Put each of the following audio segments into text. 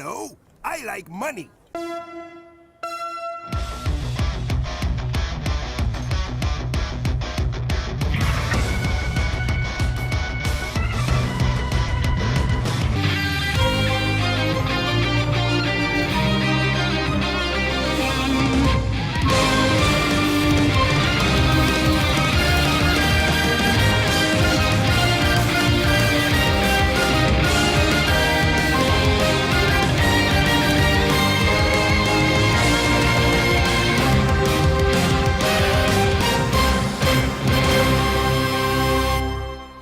Hello, I like money.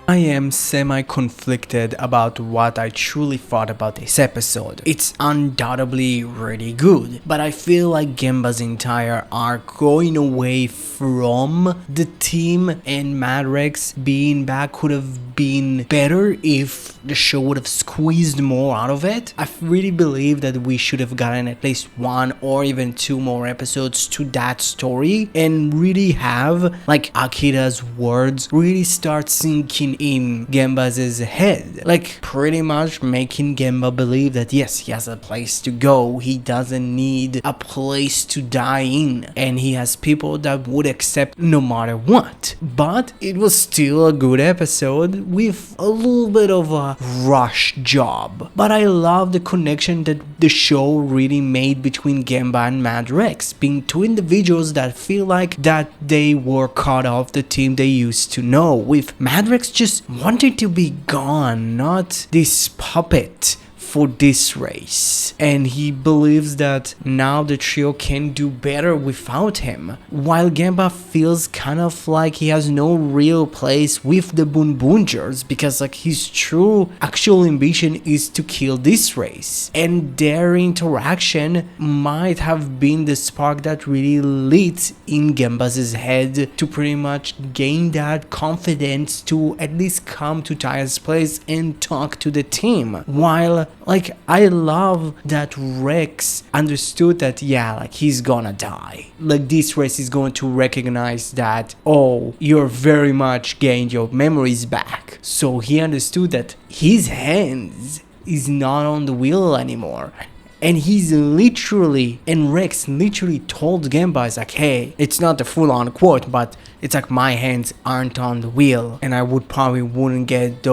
I am semi-conflicted about what I truly thought about this episode. It's undoubtedly really good, but I feel like Gemba's entire arc going away from the team and Madrex being back could have been better if the show would have squeezed more out of it. I really believe that we should have gotten at least one or even two more episodes to that story and really have like Akira's words really start sinking in Gemba's head, like pretty much making Gemba believe that yes, he has a place to go, he doesn't need a place to die in, and he has people that would accept no matter what. But it was still a good episode with a little bit of a rush job. But I love the connection that the show really made between Gemba and Madrex, being two individuals that feel like that they were cut off the team they used to know, with Madrex just wanting to be gone, not this puppet for this race, and he believes that now the trio can do better without him, while Gemba feels kind of like he has no real place with the Boonboomgers because like his true actual ambition is to kill this race, and their interaction might have been the spark that really lit in Gemba's head to pretty much gain that confidence to at least come to Taya's place and talk to the team. While like I love that Rex understood that yeah, like he's gonna die, like this race is going to recognize that, oh, you're very much gained your memories back, so he understood that his hands is not on the wheel anymore. And he's literally, and Rex literally told Gemba, it's like, hey, it's not the full-on quote, but it's like my hands aren't on the wheel, and I would probably wouldn't get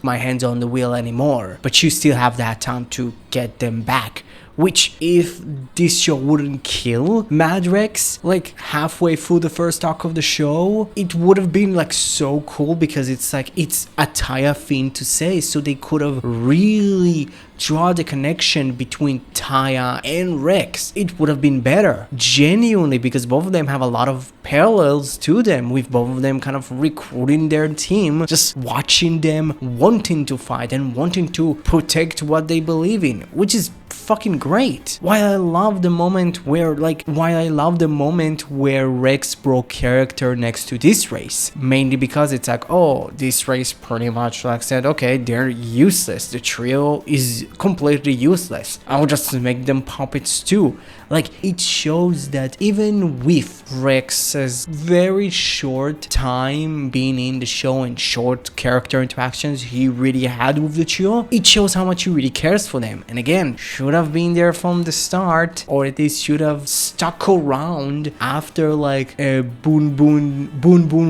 my hands on the wheel anymore. But you still have that time to get them back. Which, if this show wouldn't kill Madrex like halfway through the first arc of the show, it would have been like so cool, because it's like it's a Taya thing to say, so they could have really draw the connection between Taya and Rex. It would have been better, genuinely, because both of them have a lot of parallels to them, with both of them kind of recruiting their team, just watching them wanting to fight and wanting to protect what they believe in, which is fucking great. While I love the moment where Rex broke character next to this race, mainly because it's like, oh, this race pretty much like said, okay, they're useless, the trio is completely useless, I'll just make them puppets too. Like, it shows that even with Rex's very short time being in the show and short character interactions he really had with the trio, it shows how much he really cares for them. And again, should have been there from the start, or at least should have stuck around after like a Boon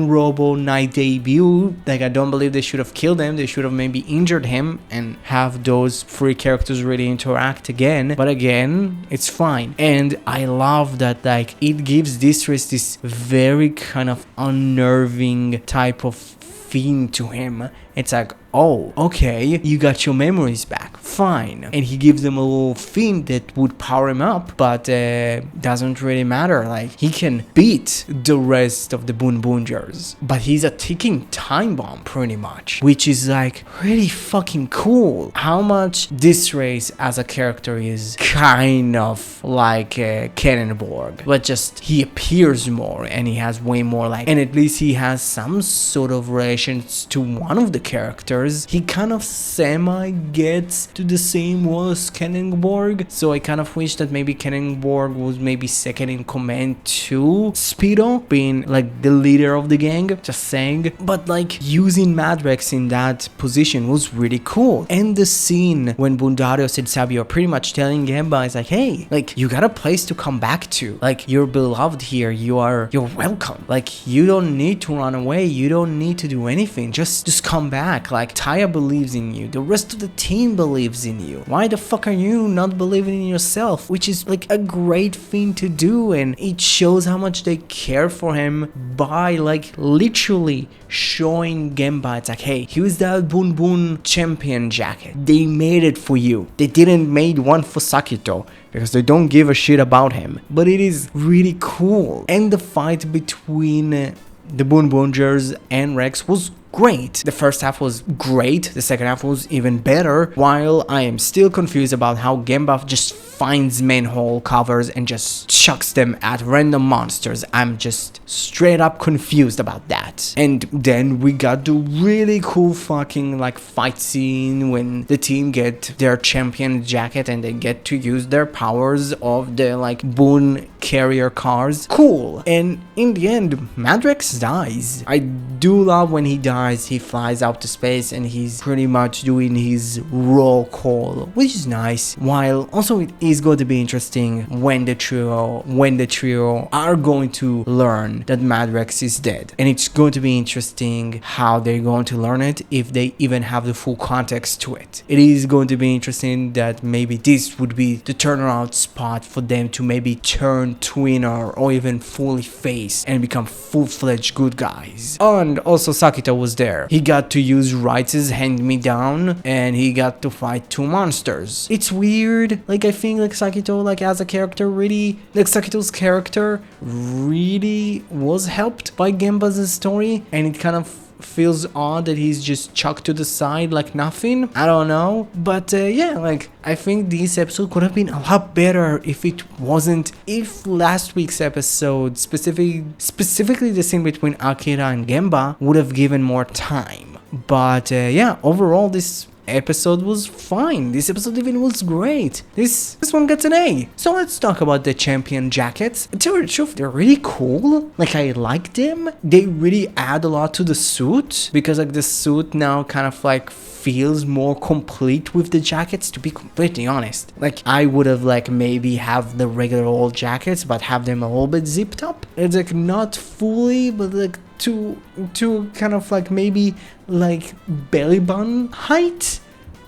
Robo night debut. Like, I don't believe they should have killed him. They should have maybe injured him and have those three characters really interact again. But again, it's fine. And I love that, like, it gives this race this very kind of unnerving type of theme to him. It's like, oh, okay, you got your memories back, fine. And he gives them a little thing that would power him up, but doesn't really matter. Like, he can beat the rest of the Boonboomgers, but he's a ticking time bomb pretty much, which is like really fucking cool. How much this race as a character is kind of like Cannonborg, but just he appears more and he has way more, like, and at least he has some sort of relations to one of the characters, he kind of semi gets to the same wall as Kenningborg. So I kind of wish that maybe Kenningborg was maybe second in command to Speedo, being like the leader of the gang, just saying. But like using Madrex in that position was really cool. And the scene when Bundarios and Sabio are pretty much telling Gemba is like, hey, like you got a place to come back to. Like you're beloved here. You're welcome. Like you don't need to run away. You don't need to do anything. Just come back. Like Taya believes in you. The rest of the team believes in you. Why the fuck are you not believing in yourself? Which is like a great thing to do, and it shows how much they care for him by like literally showing Gemba it's like, hey, here's that Boon Boon champion jacket. They made it for you. They didn't made one for Sakito because they don't give a shit about him. But it is really cool. And the fight between the Boonboomgers and Rex was great. The first half was great, the second half was even better, while I am still confused about how Gemba just finds manhole covers and just chucks them at random monsters. I'm just straight up confused about that. And then we got the really cool fucking like fight scene when the team get their champion jacket and they get to use their powers of the like Boon carrier cars. Cool. And in the end, Madrex dies. I do love when he dies. He flies out to space and he's pretty much doing his roll call, which is nice. While also it is going to be interesting when the trio are going to learn that Madrex is dead. And it's going to be interesting how they're going to learn it, if they even have the full context to it. It is going to be interesting that maybe this would be the turnaround spot for them to maybe turn twinner or even fully face and become full-fledged good guys. And also Sakita was there. He got to use Wright's hand-me-down and he got to fight two monsters. It's weird. Like I think like Sakito like as a character really, like Sakito's character really was helped by Gemba's story, and it kind of feels odd that he's just chucked to the side like nothing. I don't know, but yeah, like I think this episode could have been a lot better if last week's episode, specifically the scene between Akira and Gemba, would have given more time. But yeah, overall this episode was fine. This episode even was great. This one gets an A. So let's talk about the champion jackets. To tell you the truth, they're really cool. Like I like them. They really add a lot to the suit, because like the suit now kind of like feels more complete with the jackets, to be completely honest. Like I would have like maybe have the regular old jackets but have them a little bit zipped up. It's like not fully, but like to kind of like maybe like belly button height,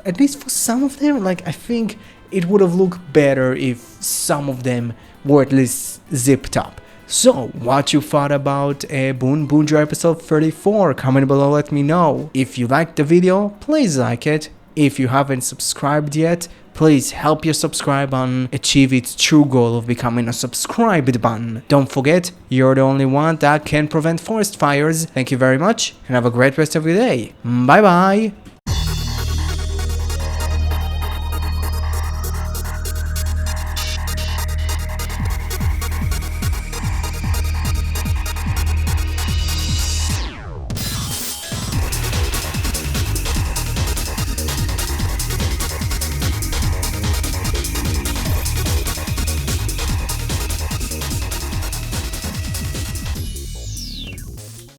at least for some of them. Like I think it would have looked better if some of them were at least zipped up. So, what you thought about Boonboomger episode 34? Comment below, let me know. If you liked the video, please like it. If you haven't subscribed yet, please help your subscribe button achieve its true goal of becoming a subscribed button. Don't forget, you're the only one that can prevent forest fires. Thank you very much, and have a great rest of your day. Bye bye!